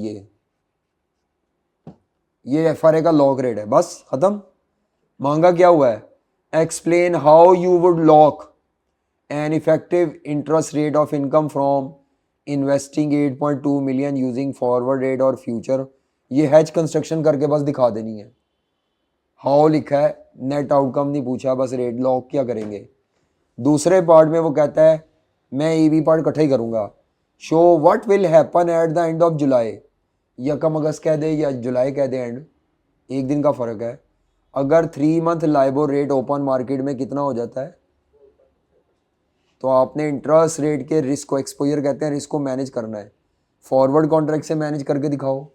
ये FRA का लॉक रेट है, बस खत्म। मांगा क्या हुआ है? Explain how you would lock an effective interest rate of income from investing 8.2 million using forward rate और फ्यूचर। ये हैज कंस्ट्रक्शन करके बस दिखा देनी है। हाउ लिखा है, नेट आउटकम नहीं पूछा, बस रेट लॉक क्या करेंगे। दूसरे पार्ट में वो कहता है, मैं EV पार्ट इकट्ठा ही करूँगा। Show what will happen at the end of July. 1 अगस्त कह दे या जुलाई कह दे, एंड एक दिन का फ़र्क है। अगर 3 month LIBOR rate open market में कितना हो जाता है, तो आपने इंटरेस्ट रेट के रिस्क को, एक्सपोजर कहते हैं, रिस्क को मैनेज करना है। फॉरवर्ड कॉन्ट्रैक्ट से मैनेज करके दिखाओ,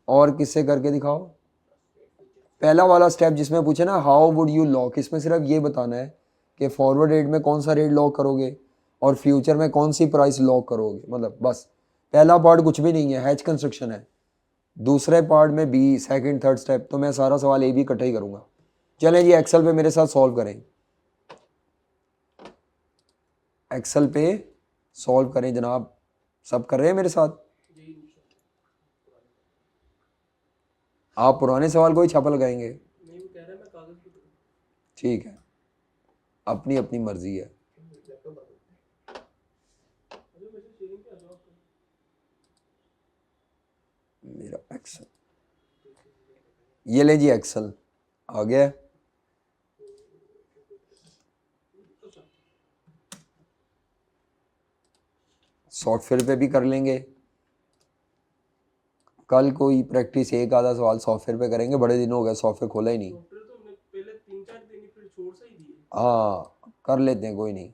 और किससे करके दिखाओ? पहला वाला स्टेप जिसमें पूछे ना हाउ वुड यू लॉक, इसमें सिर्फ ये बताना है कि फॉरवर्ड रेट में कौन सा रेट लॉक करोगे और फ्यूचर में कौन सी प्राइस लॉक करोगे, मतलब बस। पहला पार्ट कुछ भी नहीं है, हैज कंस्ट्रक्शन है। दूसरे पार्ट में बी, सेकंड थर्ड स्टेप, तो मैं सारा सवाल A B इकट्ठा ही करूँगा। चलें जी, एक्सेल पे मेरे साथ सॉल्व करें। एक्सेल पे सॉल्व करें जनाब, सब कर रहे हैं मेरे साथ? आप पुराने सवाल को ही छापा लगाएंगे? ठीक है, अपनी अपनी मर्जी है। मेरा एक्सेल, ये ले जी, एक्सेल आ गया। सॉफ्टवेयर पे भी कर लेंगे कल, कोई प्रैक्टिस एक आधा सवाल सॉफ्टवेयर पे करेंगे। बड़े दिन हो गए सॉफ्टवेयर खोला ही नहीं। हाँ, कर लेते हैं, कोई नहीं।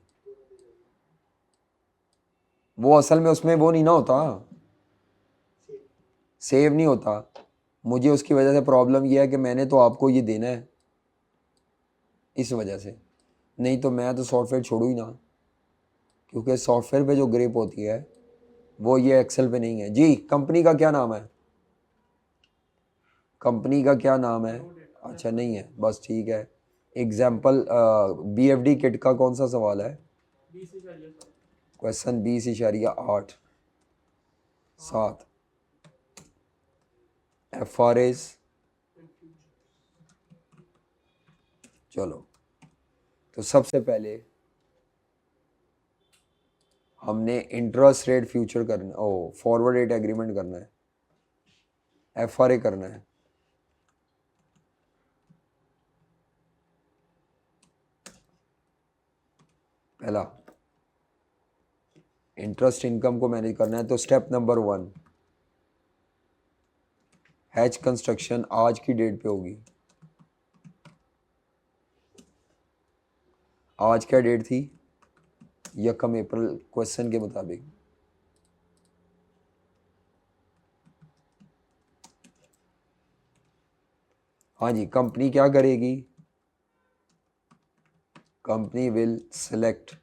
वो असल में उसमें वो नहीं ना होता, सेव नहीं होता। मुझे उसकी वजह से प्रॉब्लम यह है कि मैंने तो आपको ये देना है, इस वजह से। नहीं तो मैं तो सॉफ्टवेयर छोड़ू ही ना, क्योंकि सॉफ्टवेयर पे जो ग्रिप होती है वो ये एक्सेल पे नहीं है जी। कंपनी का क्या नाम है? कंपनी का क्या नाम है? अच्छा नहीं है, बस ठीक है। एग्जाम्पल BFD किट का कौन सा सवाल है? 20.7। Question 20.8 7 FRAs। चलो, तो सबसे पहले हमने इंटरेस्ट रेट फ्यूचर करना, ओ फॉरवर्ड रेट एग्रीमेंट करना है, FRA करना है। पहला इंटरेस्ट इनकम को मैनेज करना है, तो स्टेप नंबर 1 हैच कंस्ट्रक्शन आज की डेट पे होगी। आज क्या डेट थी? 1 अप्रैल क्वेश्चन के मुताबिक। हाँ जी, कंपनी क्या करेगी? कंपनी विल सेलेक्ट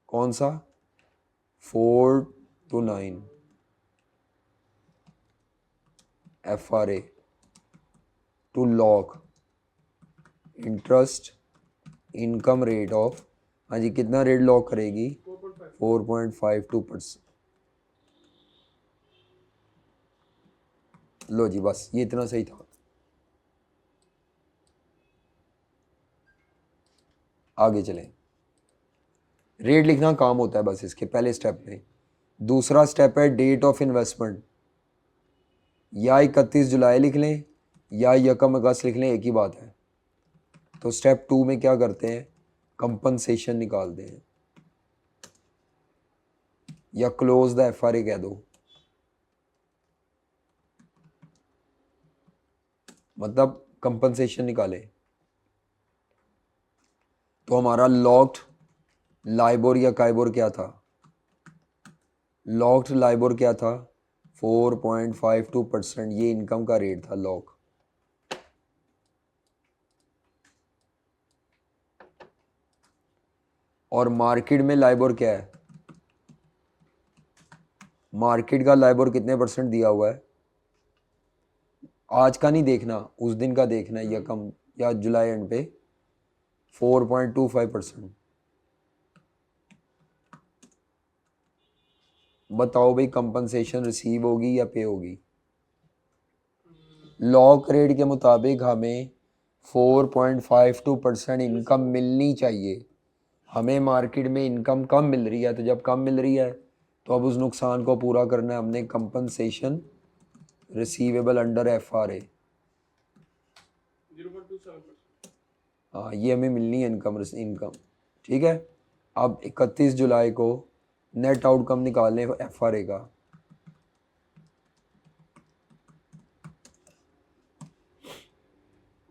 कौन सा? 4 to 9 FRA to lock interest income rate of, हाँ जी कितना रेट लॉक करेगी? 4.5। 4.52%। लो जी, बस ये इतना सही था। आगे चलें। रेट लिखना काम होता है बस इसके पहले स्टेप में। दूसरा स्टेप है डेट ऑफ इन्वेस्टमेंट। या 31 जुलाई लिख लें या 1 अगस्त लिख लें, एक ही बात है। तो स्टेप 2 में क्या करते हैं? कंपनसेशन निकालते हैं, या क्लोज द FRA कह दो। मतलब कंपनसेशन निकाले। तो हमारा लॉक्ड लाइबोर या काइबोर क्या था? लॉक्ड लाइबोर क्या था? 4.52%। ये इनकम का रेट था लॉक। और मार्केट में लाइबोर क्या है? मार्केट का लाइबोर कितने परसेंट दिया हुआ है? आज का नहीं देखना, उस दिन का देखना है, या कम या जुलाई एंड पे 4.25%। बताओ भाई, कंपनसेशन रिसीव होगी या पे होगी? लॉक रेट के मुताबिक हमें 4.52% इनकम मिलनी चाहिए। हमें मार्केट में इनकम कम मिल रही है, तो जब कम मिल रही है तो अब उस नुकसान को पूरा करना है हमने। Compensation receivable under FRA। 0.27%। हाँ, ये हमें मिलनी है इनकम। ठीक है। अब 31 जुलाई को नेट आउटकम निकालने FRA का।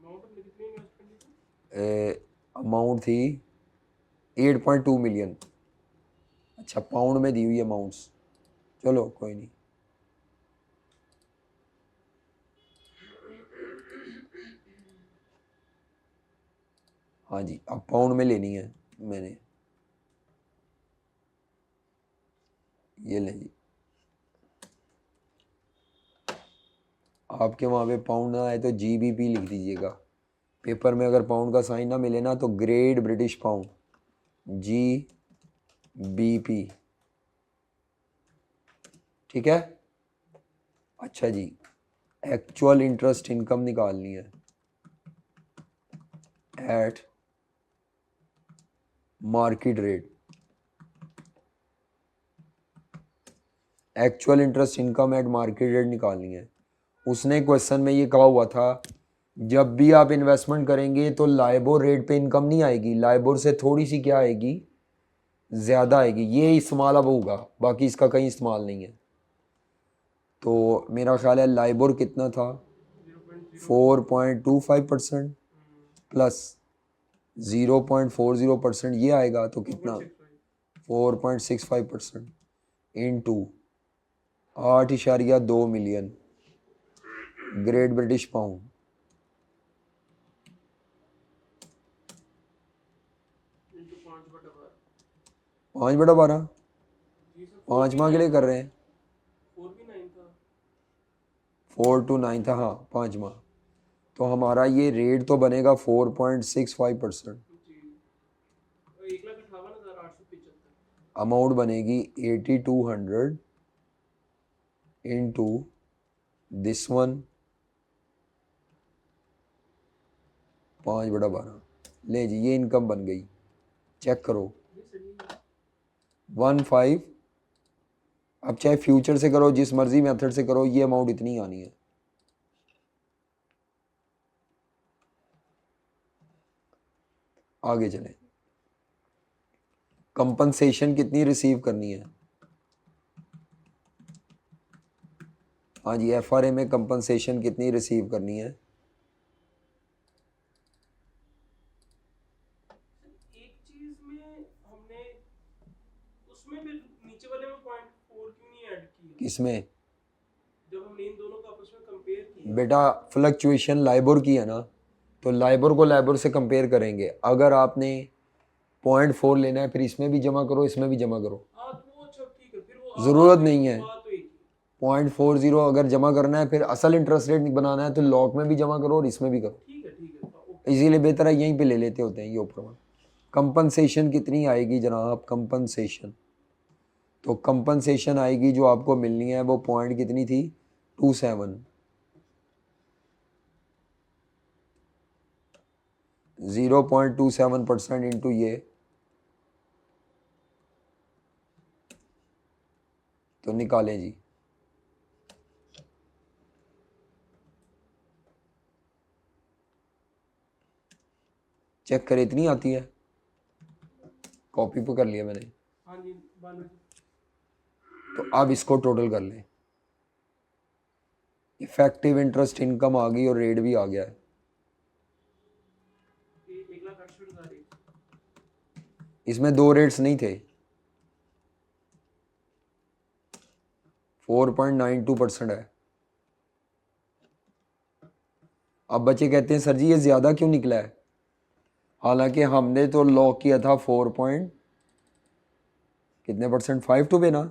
अमाउंट हमने कितनी इन्वेस्टमेंट की थी? अमाउंट थी 8.2 मिलियन। अच्छा, पाउंड में दी हुई अमाउंट्स, चलो कोई नहीं। हाँ जी, अब पाउंड में लेनी है मैंने। ये ले जी। आपके वहाँ पे पाउंड ना आए तो GBP लिख दीजिएगा। पेपर में अगर पाउंड का साइन ना मिले ना तो ग्रेट ब्रिटिश पाउंड, GBP। ठीक है। अच्छा जी, एक्चुअल इंटरेस्ट इनकम निकालनी है eight market rate. Actual interest income eight market rate निकालनी है। उसने क्वेश्चन में ये कहा हुआ था, जब भी आप इन्वेस्टमेंट करेंगे तो लाइबोर रेट पे इनकम नहीं आएगी, लाइबोर से थोड़ी सी क्या आएगी? ज़्यादा आएगी। ये इस्तेमाल अब होगा, बाकी इसका कहीं इस्तेमाल नहीं है। तो मेरा ख्याल है लाइबोर कितना था? 4.25% प्लस 0.40% ये आएगा, तो कितना? 4.65% into 8.2 million great British pound. 5/12। 5/12। 5 माह के लिए कर रहे हैं, 4 भी 9 था। 4 to 9 था, हाँ 5 माह। तो हमारा ये रेट तो बनेगा 4.65%। जी, 1,58,875। अमाउंट बनेगी 8200 इंटू दिस वन 5/12। ले जी, ये इनकम बन गई, चेक करो ये सही है। 15। अब चाहे फ्यूचर से करो, जिस मर्जी मेथड से करो, ये अमाउंट इतनी आनी है। आगे चलें, कंपनसेशन कितनी रिसीव करनी है? हाँ जी, एफआरए में कंपनसेशन कितनी रिसीव करनी है? एक चीज में हमने उसमें भी नीचे वाले में 0.4 क्यों नहीं ऐड किया? किसमें? जब हमने इन दोनों का आपस में कंपेयर किया। बेटा फ्लक्चुएशन लाइबोर की है ना, तो लाइबोर को लाइबोर से कंपेयर करेंगे। अगर आपने 0.4 लेना है, फिर इसमें भी जमा करो, इसमें भी जमा करो, हाँ तो वो अच्छा ठीक है, फिर वो ज़रूरत नहीं है। बात तो एक ही। 0.40 अगर जमा करना है, फिर असल इंटरेस्ट रेट बनाना है, तो लॉक में भी जमा करो और इसमें भी करो। ठीक है ओके। इसीलिए बेहतर है यहीं पे ले लेते होते हैं ये ऊपर में। कंपनसेशन कितनी आएगी जनाब? कंपनसेशन, तो कंपनसेशन आएगी जो आपको मिलनी है, वो पॉइंट कितनी थी? 27। 0.27% इंटू ये, तो निकालें जी। चेक करें, इतनी आती है। कॉपी पे कर लिया मैंने। हाँ जी बालू जी। तो अब इसको टोटल कर लें। इफेक्टिव इंटरेस्ट इनकम आ गई और रेट भी आ गया है। 1,68,000। इसमें दो रेट्स नहीं थे, 4.92% है। अब बच्चे कहते हैं सर जी ये ज़्यादा क्यों निकला है, हालांकि हमने तो लॉक किया था 4 पॉइंट कितने परसेंट, 52 पे ना।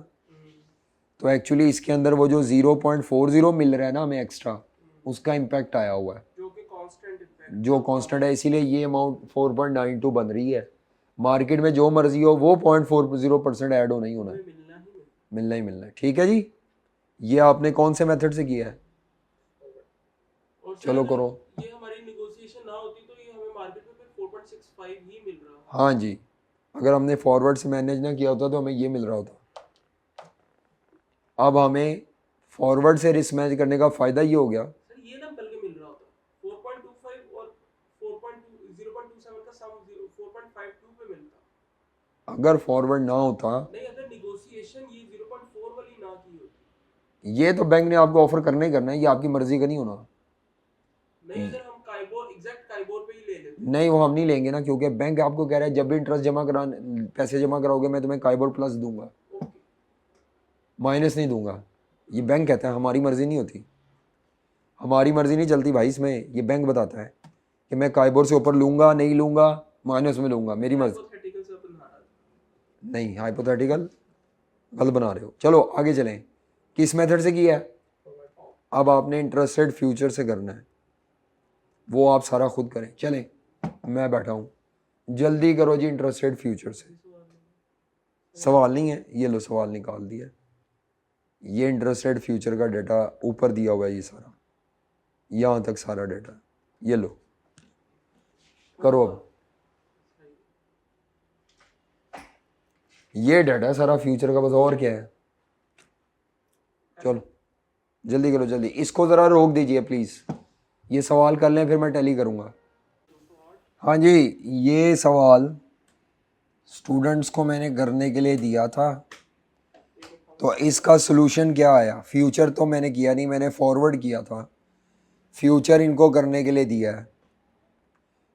तो एक्चुअली इसके अंदर वो जो 0.40 मिल रहा है ना हमें एक्स्ट्रा, उसका इम्पैक्ट आया हुआ है, जो कि कांस्टेंट इफेक्ट जो कांस्टेंट है, इसीलिए ये अमाउंट 4.92 बन रही है। मार्केट में जो मर्जी हो, वो 0.40% ऐड हो नहीं होना है, मिलना ही है। मिलना ही मिलना है। ठीक है जी, ये आपने कौन से मेथड से किया है? और चलो करो। ये हमारी नेगोशिएशन ना होती तो ये हमें मार्केट में फिर 4.65 ही मिल रहा। हाँ जी, अगर हमने फॉरवर्ड से मैनेज ना किया होता तो हमें ये मिल रहा होता। अब हमें फॉरवर्ड से रिस्क मैनेज करने का फ़ायदा ये हो गया, सर ये ना बल्कि मिल रहा होता 4.25 और 0.27 का सम 4.52 पे मिलता। अगर फॉरवर्ड ना होता। नहीं, अगर नेगोशिएशन ये 0.4 वाली ना की होती। ये तो बैंक ने आपको ऑफर करना ही करना है, ये आपकी मर्जी का नहीं होना। नहीं, अगर हम काइबोर एग्जैक्ट काइबोर पे ही ले लेते। नहीं, वो हम नहीं लेंगे ना, क्योंकि बैंक आपको कह रहा है जब भी इंटरेस्ट जमा करा, पैसे जमा कराओगे मैं तुम्हें काइबोर प्लस दूंगा, ओके। माइनस नहीं दूंगा। ये बैंक कहता है, हमारी मर्जी नहीं होती, हमारी मर्जी नहीं चलती भाई इसमें। ये बैंक बताता है कि मैं काइबोर से ऊपर लूंगा, नहीं लूंगा, माइनस में लूंगा, मेरी मर्जी। हाइपोथेटिकल से अपन नाराज। नहीं, हाइपोथेटिकल गलत बना रहे हो। चलो आगे चलें, किस मेथड से किया है? अब आपने इंटरेस्ट रेट फ्यूचर से करना है, वो आप सारा खुद करें। चलें, मैं बैठा हूँ, जल्दी करो जी। इंटरेस्ट रेट फ्यूचर से सवाल नहीं है, ये लो सवाल निकाल दिया। ये इंटरेस्ट रेट फ्यूचर का डाटा ऊपर दिया हुआ है, ये सारा, यहाँ तक सारा डाटा, ये लो करो। अब ये डाटा सारा फ्यूचर का, बस और क्या है। चलो जल्दी करो, जल्दी। इसको ज़रा रोक दीजिए प्लीज़, ये सवाल कर लें फिर मैं टैली करूँगा। हाँ जी, ये सवाल स्टूडेंट्स को मैंने करने के लिए दिया था, तो इसका सलूशन क्या आया? फ्यूचर तो मैंने किया नहीं, मैंने फॉरवर्ड किया था। फ्यूचर इनको करने के लिए दिया है,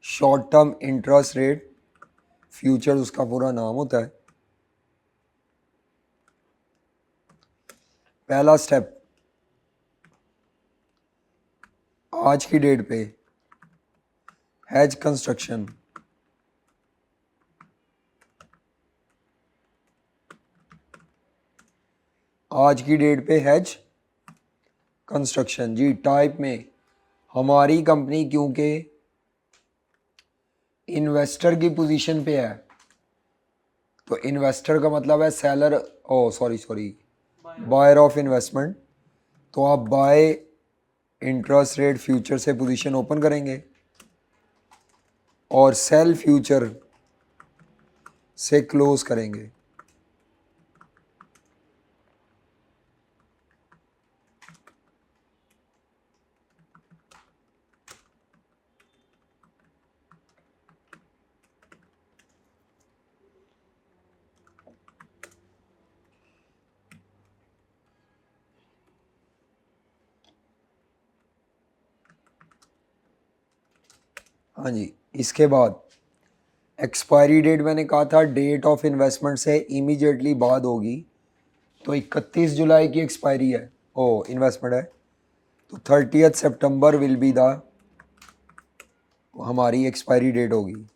short term interest rate future उसका पूरा नाम होता है। पहला स्टेप, आज की डेट पे हेज कंस्ट्रक्शन, आज की डेट पे हेज कंस्ट्रक्शन जी। टाइप में हमारी कंपनी क्योंकि इन्वेस्टर की पोजीशन पे है, तो इन्वेस्टर का मतलब है seller, oh sorry buyer of investment, तो आप बाय इंटरेस्ट रेट फ्यूचर से पोजीशन ओपन करेंगे और सेल फ्यूचर से क्लोज करेंगे। हाँ जी, इसके बाद एक्सपायरी डेट मैंने कहा था डेट ऑफ इन्वेस्टमेंट से इमीडिएटली बाद होगी, तो 31 जुलाई की एक्सपायरी है, ओ इन्वेस्टमेंट है, तो 30 सितंबर विल बी द हमारी एक्सपायरी डेट होगी।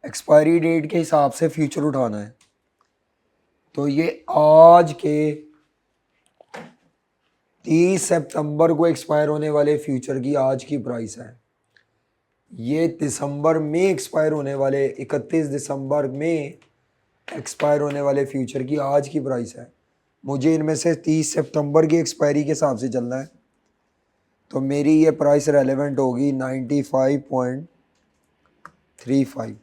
एक्सपायरी डेट के हिसाब से फ्यूचर उठाना है, तो ये आज के 30 सितंबर को एक्सपायर होने वाले फ्यूचर की आज की प्राइस है। ये दिसंबर में एक्सपायर होने वाले 31 दिसंबर में एक्सपायर होने वाले फ्यूचर की आज की प्राइस है। मुझे इनमें से 30 सितंबर की एक्सपायरी के हिसाब से चलना है, तो मेरी ये प्राइस रेलेवेंट होगी 95.35।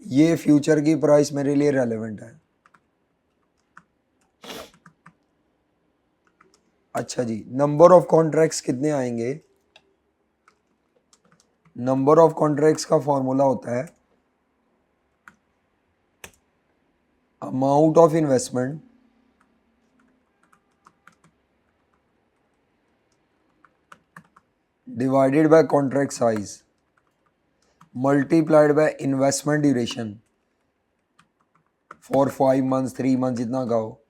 ये फ्यूचर की प्राइस मेरे लिए रेलेवेंट है। अच्छा जी, नंबर ऑफ कॉन्ट्रैक्ट्स कितने आएंगे? नंबर ऑफ कॉन्ट्रैक्ट्स का फॉर्मूला होता है amount of investment divided by contract size multiplied by investment duration for 5 months 3 months जितना का हो,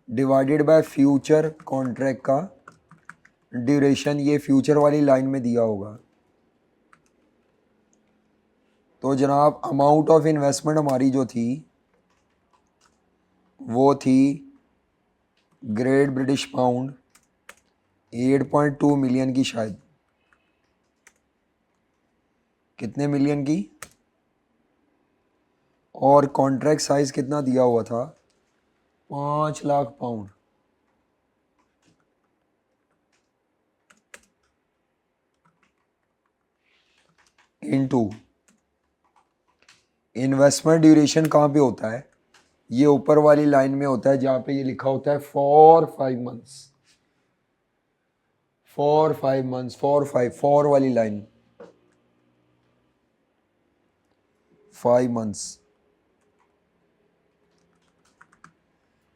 डिवाइडेड बाय फ्यूचर कॉन्ट्रैक्ट का ड्यूरेशन, ये फ्यूचर वाली लाइन में दिया होगा। तो जनाब अमाउंट ऑफ इन्वेस्टमेंट हमारी जो थी वो थी ग्रेट ब्रिटिश पाउंड 8.2 मिलियन की, शायद कितने मिलियन की, और कॉन्ट्रैक्ट साइज कितना दिया हुआ था 5 lakh pound. Into investment duration कहाँ पे होता है? ये ऊपर वाली लाइन में होता है जहाँ पे ये लिखा होता है for 5 months, for 5 months, for वाली लाइन 5 मंथ्स।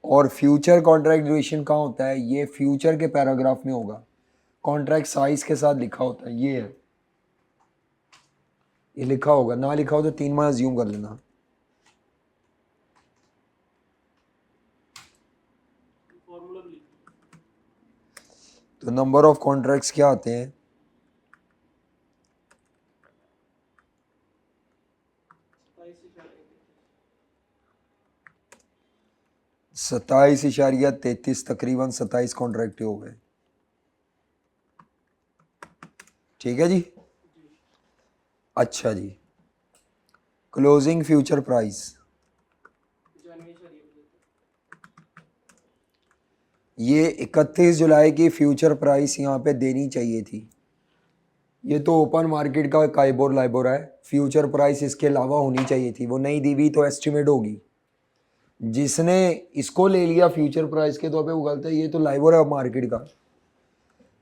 और फ्यूचर कॉन्ट्रैक्ट ड्यूरेशन कहाँ होता है? ये फ्यूचर के पैराग्राफ में होगा, कॉन्ट्रैक्ट साइज के साथ लिखा होता है, ये है, ये लिखा होगा, ना लिखा हो तो 3 माह अज्यूम कर लेना। फॉर्मूला भी लिख तो नंबर ऑफ कॉन्ट्रैक्ट्स क्या आते हैं? 27.33, तकरीबन 27 कॉन्ट्रैक्ट हो गए। ठीक है जी। अच्छा जी, क्लोजिंग फ्यूचर प्राइस जानवी शरीफ ये 31 जुलाई की फ्यूचर प्राइस यहाँ पे देनी चाहिए थी। ये तो ओपन मार्केट का काइबोर लाइबोर है, फ्यूचर प्राइस इसके अलावा होनी चाहिए थी, वो नहीं दी हुई तो एस्टिमेट होगी। जिसने इसको ले लिया फ्यूचर प्राइस के तौर पे वो गलत है, ये तो लाइबोर है मार्केट का।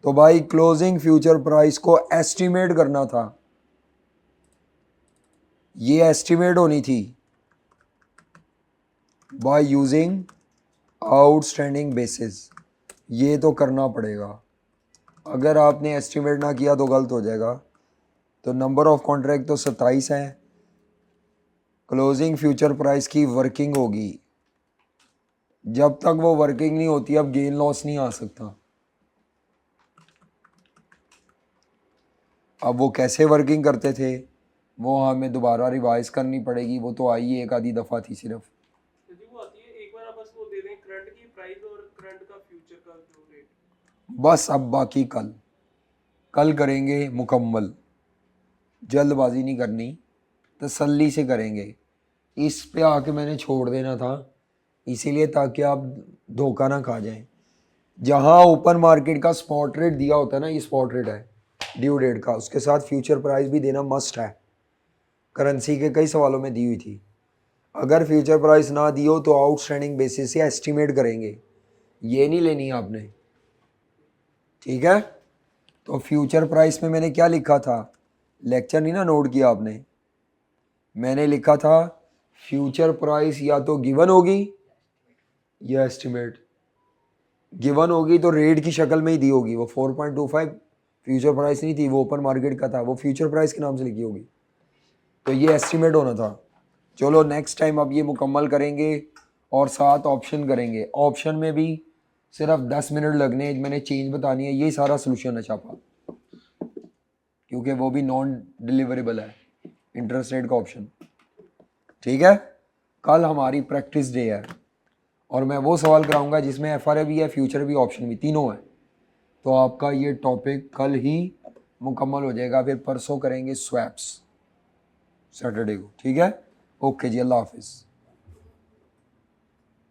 तो भाई क्लोजिंग फ्यूचर प्राइस को एस्टिमेट करना था, ये एस्टिमेट होनी थी बाय यूजिंग आउटस्टैंडिंग बेसिस, ये तो करना पड़ेगा। अगर आपने एस्टिमेट ना किया तो गलत हो जाएगा। तो नंबर ऑफ कॉन्ट्रैक्ट तो 27 है, क्लोजिंग फ्यूचर प्राइस की वर्किंग होगी, जब तक वो वर्किंग नहीं होती अब गेन लॉस नहीं आ सकता। अब वो कैसे वर्किंग करते थे वो हमें दोबारा रिवाइज करनी पड़ेगी, वो तो आई एक आधी दफ़ा थी सिर्फ। यदि फ्यूचर का जो रेट? बस अब बाकी कल कल करेंगे मुकम्मल, जल्दबाजी नहीं करनी, तसल्ली से करेंगे। इस पे आके मैंने छोड़ देना था इसीलिए ताकि आप धोखा ना खा जाएं। जहां ओपन मार्केट का स्पॉट रेट दिया होता है ना, ये स्पॉट रेट है ड्यू डेट का, उसके साथ फ्यूचर प्राइस भी देना मस्ट है। करेंसी के कई सवालों में दी हुई थी। अगर फ्यूचर प्राइस ना दी हो तो आउटस्टैंडिंग बेसिस से एस्टिमेट करेंगे, ये नहीं लेनी आपने, ठीक है। तो फ्यूचर प्राइस में मैंने क्या लिखा था, लेक्चर नहीं ना नोट किया आपने, मैंने लिखा था फ्यूचर प्राइस या तो गिवन होगी या एस्टिमेट। गिवन होगी तो रेट की शक्ल में ही दी होगी, वो 4.25 फ्यूचर प्राइस नहीं थी, वो ओपन मार्केट का था, वो फ्यूचर प्राइस के नाम से लिखी होगी, तो ये एस्टिमेट होना था। चलो नेक्स्ट टाइम अब ये मुकम्मल करेंगे और साथ ऑप्शन करेंगे। ऑप्शन में भी सिर्फ 10 मिनट लगने, मैंने चेंज बतानी है, यही सारा सोल्यूशन है छापा, क्योंकि वो भी नॉन डिलीवरेबल है इंटरेस्ट रेट का ऑप्शन, ठीक है। कल हमारी प्रैक्टिस डे है और मैं वो सवाल कराऊंगा जिसमें FRA भी है, फ्यूचर भी, ऑप्शन भी, तीनों है। तो आपका ये टॉपिक कल ही मुकम्मल हो जाएगा, फिर परसों करेंगे स्वैप्स सैटरडे को, ठीक है। ओके जी, अल्लाह हाफिज़।